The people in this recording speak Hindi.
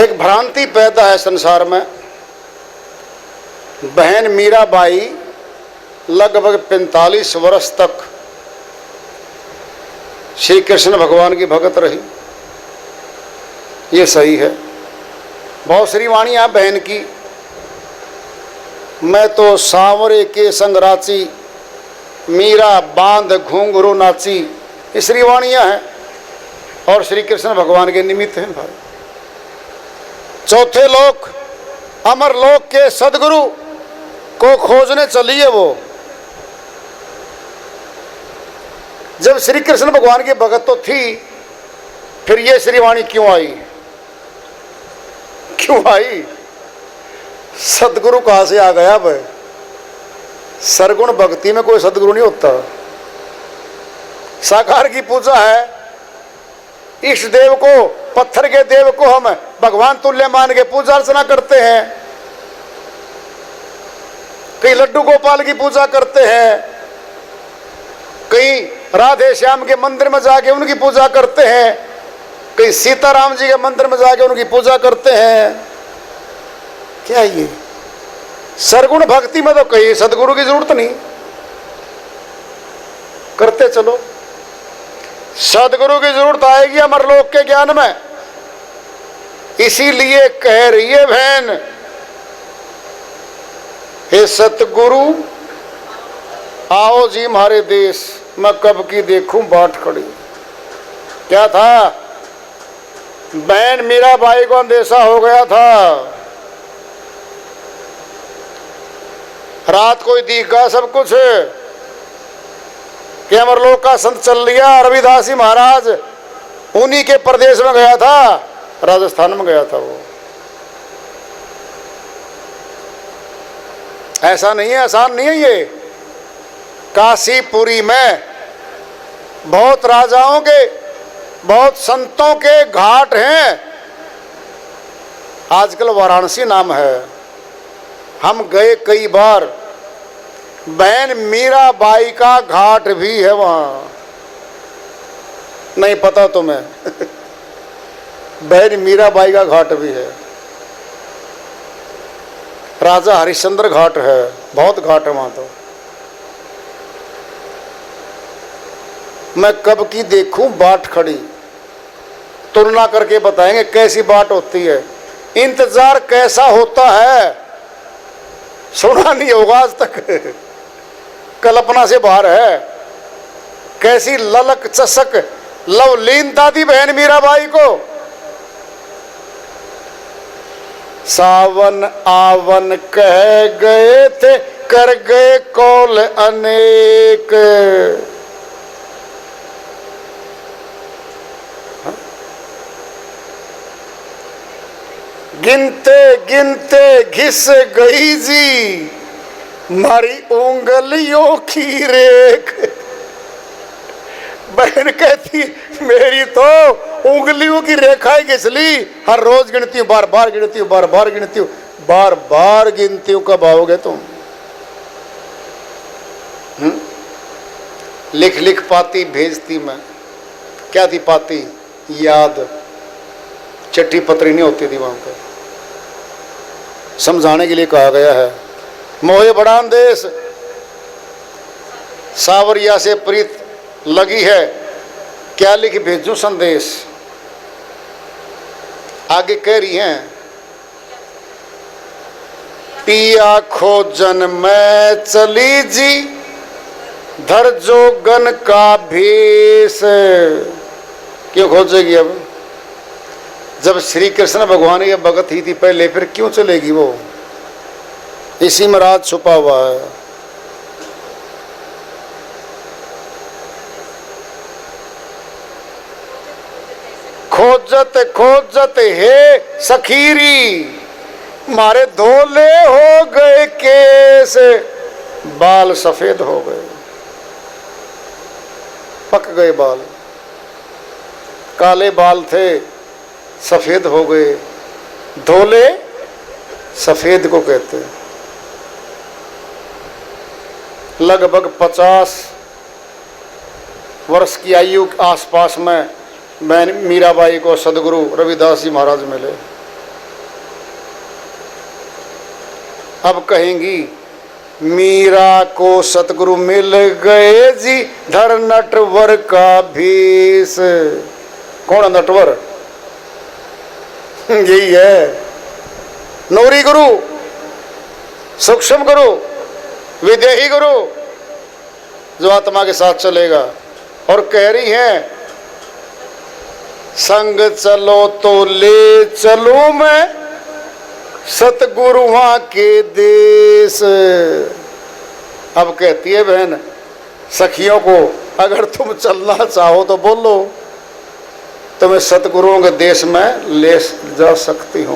एक भ्रांति पैदा है संसार में। बहन मीराबाई लगभग 45 वर्ष तक श्री कृष्ण भगवान की भगत रही। ये सही है। बहुत सारी वाणियां बहन की, मैं तो सांवरे के संग राची, मीरा बांध घुंघरू नाची, ये श्री वाणियां हैं और श्री कृष्ण भगवान के निमित्त हैं भाई। चौथे लोक अमर लोक के सदगुरु को खोजने चली है वो। जब श्री कृष्ण भगवान की भगत तो थी, फिर ये श्रीवाणी क्यों आई? क्यों आई? सदगुरु कहां से आ गया भाई? सरगुण भक्ति में कोई सदगुरु नहीं होता। साकार की पूजा है, इष्ट देव को, पत्थर के देव को हम भगवान तुल्य मान के पूजा अर्चना करते हैं। कई लड्डू गोपाल की पूजा करते हैं, कई राधे श्याम के मंदिर में जाके उनकी पूजा करते हैं, कई सीताराम जी के मंदिर में जाके उनकी पूजा करते हैं। क्या ये सरगुण भक्ति में तो कहीं सदगुरु की जरूरत नहीं, करते चलो। सदगुरु की जरूरत आएगी अमरलोक के ज्ञान में। इसीलिए कह रही है बहन, हे सतगुरु आओ जी हमारे देश, मैं कब की देखूं बाट खड़ी। क्या था? बहन मीराबाई को अंदेशा हो गया था, रात को ही दिखा सब कुछ कि अमरलोक का संत चल लिया। रविदास जी महाराज उन्हीं के प्रदेश में गया था, राजस्थान में गया था वो। ऐसा नहीं है, आसान नहीं है ये। काशीपुरी में बहुत राजाओं के, बहुत संतों के घाट हैं। आजकल वाराणसी नाम है, हम गए कई बार। बहन मीराबाई का घाट भी है वहां, नहीं पता तुम्हें? बहन मीराबाई का घाट भी है। राजा हरिश्चंद्र घाट है, बहुत घाट है वहां तो। मैं कब की देखूं बाट खड़ी, तुलना करके बताएंगे कैसी बाट होती है, इंतजार कैसा होता है। सुना नहीं होगा आज तक, कल्पना से बाहर है। कैसी ललक चसक लवलीनता थी बहन मीराबाई को। सावन आवन कह गए थे, कर गए कौल अनेक। गिनते गिनते घिस गई जी मारी उंगलियों की रेख। बहन कहती मेरी तो उंगलियों की रेखाएं घिस ली, हर रोज गिनती हूँ, बार बार गिनती हूँ, बार बार गिनती हूँ, बार बार गिनती हूँ। कब आओगे तुम? लिख लिख पाती भेजती मैं। क्या थी पाती? याद। चिट्ठी पत्री नहीं होती थी वहां पर। समझाने के लिए कहा गया है। मोहे बड़ा देश सावरिया से प्रीत लगी है, क्या लिख भेजूं संदेश। आगे कह रही हैं, पिया खोजन मैं चली जी, धर जोगन का भेष। क्यों खोजेगी अब? जब श्री कृष्ण भगवान ये भगत ही थी पहले, फिर क्यों चलेगी वो? इसी में राज छुपा हुआ है। खोजत खोजत हे सखीरी, मारे धोले हो गए केस, बाल सफेद हो गए, पक गए बाल। काले बाल थे, सफेद हो गए। धोले सफेद को कहते हैं। लगभग 50 वर्ष की आयु के आसपास में बहन मीराबाई को सदगुरु रविदास जी महाराज मिले। अब कहेंगी मीरा को सतगुरु मिल गए जी धर नटवर का भेष। कौन है नटवर? यही है नौरी गुरु, सूक्ष्म गुरु, विदेही गुरु, जो आत्मा के साथ चलेगा। और कह रही है संग चलो तो ले चलूं मैं सतगुरुआ के देश। अब कहती है बहन सखियों को, अगर तुम चलना चाहो तो बोलो, तुम्हें सतगुरुओं के देश में ले जा सकती हूं।